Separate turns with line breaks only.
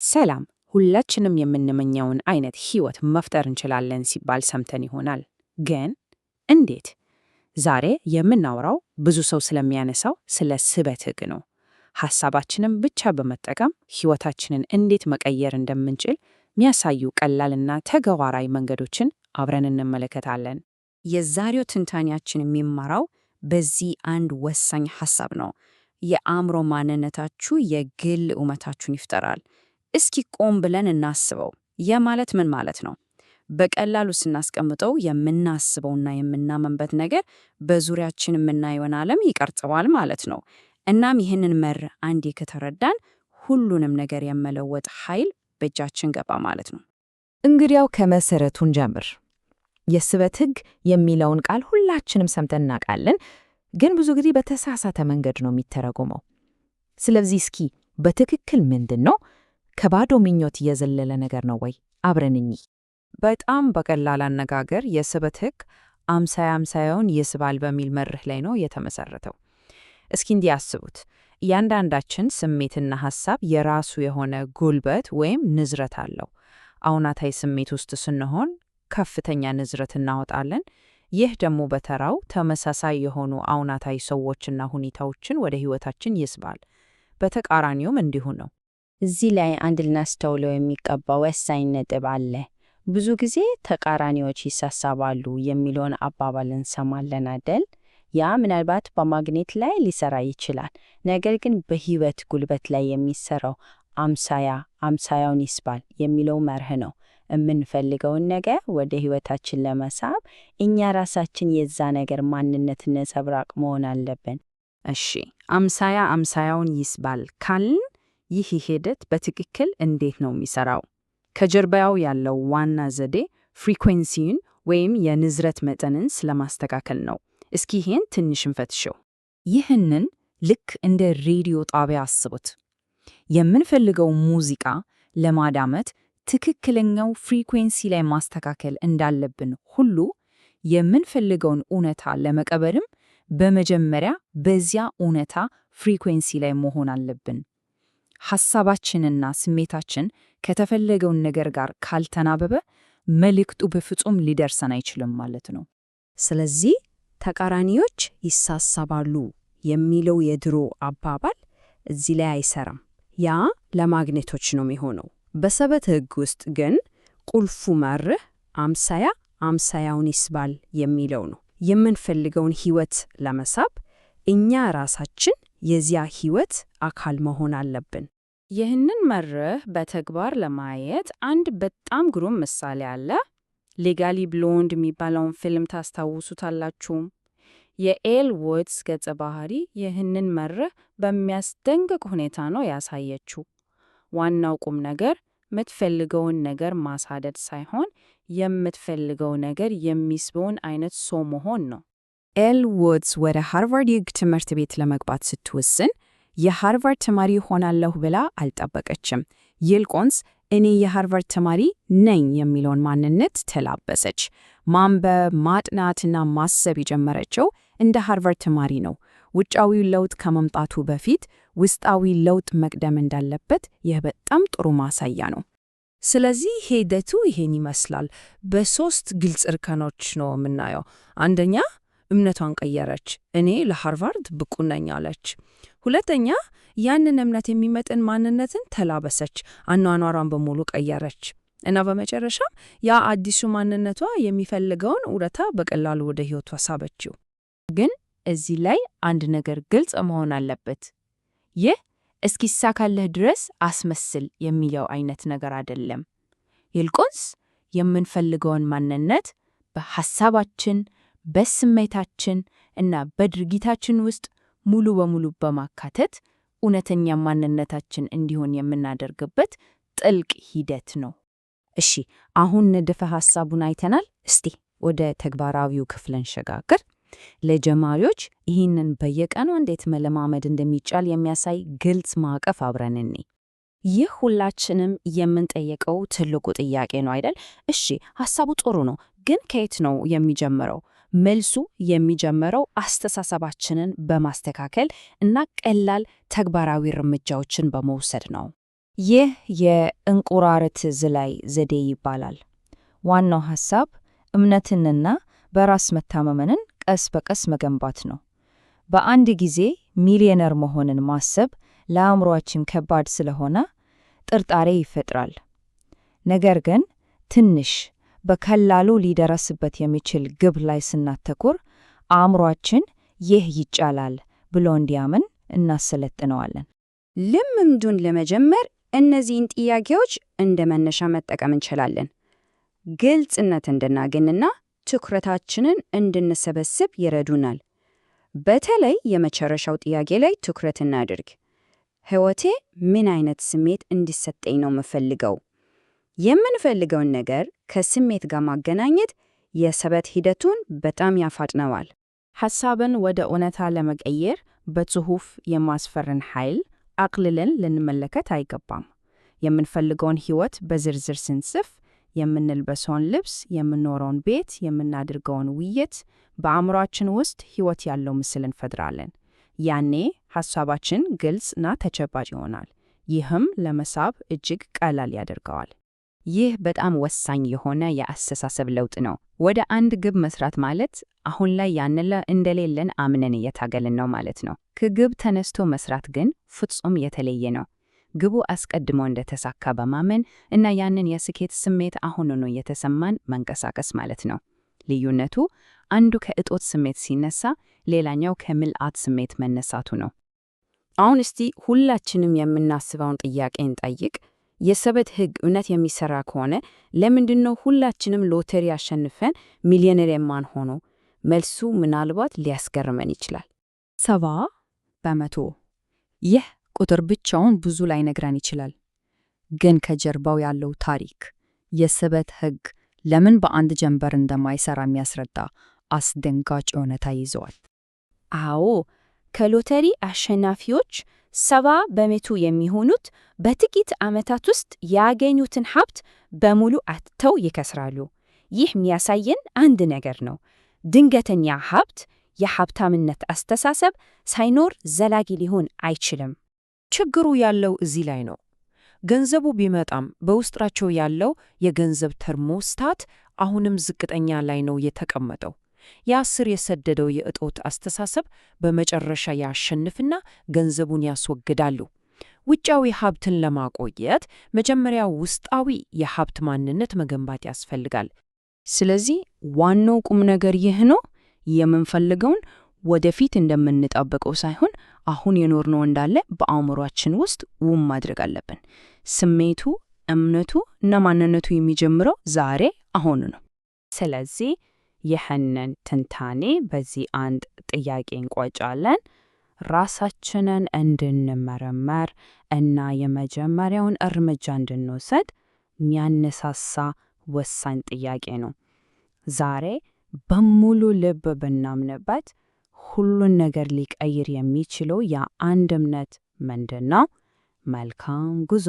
ሰላም፣ ሁላችንም የምንመኘውን አይነት ህይወት መፍጠር እንችላለን ሲባል ሰምተን ይሆናል። ግን እንዴት? ዛሬ የምናወራው ብዙ ሰው ስለሚያነሳው ስለ ስበት ህግ ነው። ሐሳባችንን ብቻ በመጠቀም ህይወታችንን እንዴት መቀየር እንደምንችል የሚያሳዩ ቀላልና ተግባራዊ መንገዶችን አብረን እንመለከታለን።
የዛሬው ትንታኔያችን የሚማራው በዚህ አንድ ወሳኝ ሐሳብ ነው። የአእምሮ ማንነታችሁ የግል እውነታችሁን ይፍጠራል። እስኪ ቆም ብለን እናስበው። ያ ማለት ምን ማለት ነው? በቀላሉ ስናስቀምጠው የምናስበውና የምናመንበት ነገር በዙሪያችን የምናየውን ዓለም ይቀርጸዋል ማለት ነው። እናም ይህንን መርህ አንዴ ከተረዳን ሁሉንም ነገር የመለወጥ ኃይል በእጃችን ገባ ማለት ነው።
እንግዲያው ከመሰረቱን ጀምር። የስበት ህግ የሚለውን ቃል ሁላችንም ሰምተን እናውቃለን፣ ግን ብዙ ጊዜ በተሳሳተ መንገድ ነው የሚተረጎመው። ስለዚህ እስኪ በትክክል ምንድን ነው? ከባዶ ምኞት የዘለለ ነገር ነው ወይ? አብረን እንይ።
በጣም በቀላል አነጋገር የስበት ህግ አምሳያ አምሳያውን ይስባል በሚል መርህ ላይ ነው የተመሰረተው። እስኪ እንዲህ አስቡት። እያንዳንዳችን ስሜትና ሐሳብ የራሱ የሆነ ጉልበት ወይም ንዝረት አለው። አዎንታዊ ስሜት ውስጥ ስንሆን ከፍተኛ ንዝረት እናወጣለን። ይህ ደግሞ በተራው ተመሳሳይ የሆኑ አዎንታዊ ሰዎችና ሁኔታዎችን ወደ ህይወታችን ይስባል። በተቃራኒውም እንዲሁ ነው።
እዚህ ላይ አንድ ልናስተውለው የሚገባ ወሳኝ ነጥብ አለ። ብዙ ጊዜ ተቃራኒዎች ይሳሳባሉ የሚለውን አባባል እንሰማለን አይደል? ያ ምናልባት በማግኔት ላይ ሊሰራ ይችላል። ነገር ግን በህይወት ጉልበት ላይ የሚሰራው አምሳያውን ይስባል የሚለው መርህ ነው። የምንፈልገውን ነገር ወደ ህይወታችን ለመሳብ እኛ ራሳችን የዛ ነገር ማንነት ነጸብራቅ መሆን አለብን።
እሺ፣ አምሳያ አምሳያውን ይስባል ካልን ይህ ሂደት በትክክል እንዴት ነው የሚሰራው? ከጀርባው ያለው ዋና ዘዴ ፍሪኩዌንሲውን ወይም የንዝረት መጠንን ስለማስተካከል ነው። እስኪ ይሄን ትንሽ እንፈትሸው። ይህንን ልክ እንደ ሬዲዮ ጣቢያ አስቡት። የምንፈልገው ሙዚቃ ለማዳመጥ ትክክለኛው ፍሪኩዌንሲ ላይ ማስተካከል እንዳለብን ሁሉ የምንፈልገውን እውነታ ለመቀበልም በመጀመሪያ በዚያ እውነታ ፍሪኩዌንሲ ላይ መሆን አለብን። ሐሳባችንና ስሜታችን ከተፈለገውን ነገር ጋር ካልተናበበ መልእክቱ በፍጹም ሊደርሰን አይችልም ማለት ነው።
ስለዚህ ተቃራኒዎች ይሳሳባሉ የሚለው የድሮ አባባል እዚህ ላይ አይሰራም። ያ ለማግኔቶች ነው የሚሆነው። በስበት ህግ ውስጥ ግን ቁልፉ መርህ አምሳያ አምሳያውን ይስባል የሚለው ነው። የምንፈልገውን ህይወት ለመሳብ እኛ ራሳችን የዚያ ህይወት አካል መሆን አለብን።
ይህንን መርህ በተግባር ለማየት አንድ በጣም ግሩም ምሳሌ አለ። ሌጋሊ ብሎንድ የሚባለውን ፊልም ታስታውሱታላችሁ? የኤል ውድስ ገጸ ባህሪ ይህንን መርህ በሚያስደንቅ ሁኔታ ነው ያሳየችው። ዋናው ቁም ነገር የምትፈልገውን ነገር ማሳደድ ሳይሆን የምትፈልገው ነገር የሚስበውን አይነት ሰው መሆን ነው። ኤል ውድስ ወደ ሃርቫርድ የህግ ትምህርት ቤት ለመግባት ስትወስን የሃርቫርድ ተማሪ ሆናለሁ ብላ አልጠበቀችም። ይልቁንስ እኔ የሃርቫርድ ተማሪ ነኝ የሚለውን ማንነት ተላበሰች። ማንበብ፣ ማጥናትና ማሰብ የጀመረችው እንደ ሃርቫርድ ተማሪ ነው። ውጫዊው ለውጥ ከመምጣቱ በፊት ውስጣዊ ለውጥ መቅደም እንዳለበት ይህ በጣም ጥሩ ማሳያ ነው። ስለዚህ ሂደቱ ይሄን ይመስላል። በሶስት ግልጽ እርከኖች ነው የምናየው። አንደኛ፣ እምነቷን ቀየረች። እኔ ለሃርቫርድ ብቁ ነኝ አለች። ሁለተኛ፣ ያንን እምነት የሚመጥን ማንነትን ተላበሰች፣ አኗኗሯን በሙሉ ቀየረች። እና በመጨረሻም ያ አዲሱ ማንነቷ የሚፈልገውን እውነታ በቀላሉ ወደ ህይወቷ ሳበችው። ግን እዚህ ላይ አንድ ነገር ግልጽ መሆን አለበት። ይህ እስኪሳካልህ ድረስ አስመስል የሚለው አይነት ነገር አይደለም። ይልቁንስ የምንፈልገውን ማንነት በሐሳባችን፣ በስሜታችን እና በድርጊታችን ውስጥ ሙሉ በሙሉ በማካተት እውነተኛ ማንነታችን እንዲሆን የምናደርግበት ጥልቅ ሂደት ነው። እሺ፣ አሁን ንድፈ ሐሳቡን አይተናል። እስቲ ወደ ተግባራዊው ክፍል እንሸጋገር። ለጀማሪዎች ይህንን በየቀኑ እንዴት መለማመድ እንደሚቻል የሚያሳይ ግልጽ ማዕቀፍ አብረን እንይ። ይህ ሁላችንም የምንጠየቀው ትልቁ ጥያቄ ነው አይደል? እሺ፣ ሐሳቡ ጥሩ ነው፣ ግን ከየት ነው የሚጀምረው? መልሱ የሚጀምረው አስተሳሰባችንን በማስተካከል እና ቀላል ተግባራዊ እርምጃዎችን በመውሰድ ነው።
ይህ የእንቁራሪት ዝላይ ዘዴ ይባላል። ዋናው ሐሳብ እምነትንና በራስ መተማመንን ቀስ በቀስ መገንባት ነው። በአንድ ጊዜ ሚሊዮነር መሆንን ማሰብ ለአእምሮአችን ከባድ ስለሆነ ጥርጣሬ ይፈጥራል። ነገር ግን ትንሽ በቀላሉ ሊደረስበት የሚችል ግብ ላይ ስናተኩር አእምሮአችን ይህ ይቻላል ብሎ እንዲያምን እናሰለጥነዋለን። ልምምዱን ለመጀመር እነዚህን ጥያቄዎች እንደ መነሻ መጠቀም እንችላለን። ግልጽነት እንድናገኝና ትኩረታችንን እንድንሰበስብ ይረዱናል። በተለይ የመጨረሻው ጥያቄ ላይ ትኩረት እናድርግ። ሕይወቴ ምን አይነት ስሜት እንዲሰጠኝ ነው የምፈልገው? የምንፈልገውን ነገር ከስሜት ጋር ማገናኘት የስበት ሂደቱን በጣም ያፋጥነዋል።
ሐሳብን ወደ እውነታ ለመቀየር በጽሑፍ የማስፈርን ኃይል አቅልለን ልንመለከት አይገባም። የምንፈልገውን ሕይወት በዝርዝር ስንጽፍ የምንልበሰውን ልብስ፣ የምንኖረውን ቤት፣ የምናደርገውን ውይይት በአእምሯችን ውስጥ ሕይወት ያለው ምስል እንፈጥራለን። ያኔ ሐሳባችን ግልጽና ተጨባጭ ይሆናል። ይህም ለመሳብ እጅግ ቀላል ያደርገዋል።
ይህ በጣም ወሳኝ የሆነ የአስተሳሰብ ለውጥ ነው። ወደ አንድ ግብ መስራት ማለት አሁን ላይ ያንለ እንደሌለን አምነን እየታገልን ነው ማለት ነው። ከግብ ተነስቶ መስራት ግን ፍጹም የተለየ ነው። ግቡ አስቀድሞ እንደተሳካ በማመን እና ያንን የስኬት ስሜት አሁኑኑ እየተሰማን መንቀሳቀስ ማለት ነው። ልዩነቱ አንዱ ከእጦት ስሜት ሲነሳ፣ ሌላኛው ከምልአት ስሜት መነሳቱ ነው። አሁን እስቲ ሁላችንም የምናስበውን ጥያቄ እንጠይቅ። የስበት ሕግ እውነት የሚሰራ ከሆነ ለምንድን ነው ሁላችንም ሎተሪ አሸንፈን ሚሊዮነር የማንሆነው? መልሱ ምናልባት ሊያስገርመን ይችላል።
70%። ይህ ቁጥር ብቻውን ብዙ ላይነግረን ይችላል። ግን ከጀርባው ያለው ታሪክ፣ የስበት ሕግ ለምን በአንድ ጀንበር እንደማይሰራ የሚያስረዳ አስደንጋጭ እውነታ ይዘዋል።
አዎ፣ ከሎተሪ አሸናፊዎች 70% የሚሆኑት በጥቂት ዓመታት ውስጥ ያገኙትን ሀብት በሙሉ አጥተው ይከስራሉ። ይህ የሚያሳየን አንድ ነገር ነው። ድንገተኛ ሀብት፣ የሀብታምነት አስተሳሰብ ሳይኖር ዘላቂ ሊሆን አይችልም።
ችግሩ ያለው እዚህ ላይ ነው። ገንዘቡ ቢመጣም በውስጣቸው ያለው የገንዘብ ተርሞስታት አሁንም ዝቅተኛ ላይ ነው የተቀመጠው። ያ ስር የሰደደው የእጦት አስተሳሰብ በመጨረሻ ያሸንፍና ገንዘቡን ያስወግዳሉ። ውጫዊ ሀብትን ለማቆየት መጀመሪያ ውስጣዊ የሀብት ማንነት መገንባት ያስፈልጋል።
ስለዚህ ዋናው ቁም ነገር ይህ ነው። የምንፈልገውን ወደፊት እንደምንጠብቀው ሳይሆን አሁን የኖርነው እንዳለ በአእምሯችን ውስጥ ውም ማድረግ አለብን። ስሜቱ፣ እምነቱ እና ማንነቱ የሚጀምረው ዛሬ አሁን ነው። ስለዚህ ይህንን ትንታኔ በዚህ አንድ ጥያቄ እንቋጫለን። ራሳችንን እንድንመረመር እና የመጀመሪያውን እርምጃ እንድንወስድ የሚያነሳሳ ወሳኝ ጥያቄ ነው። ዛሬ በሙሉ ልብ ብናምንበት ሁሉን ነገር ሊቀይር የሚችለው የአንድ እምነት ምንድን ነው? መልካም ጉዞ።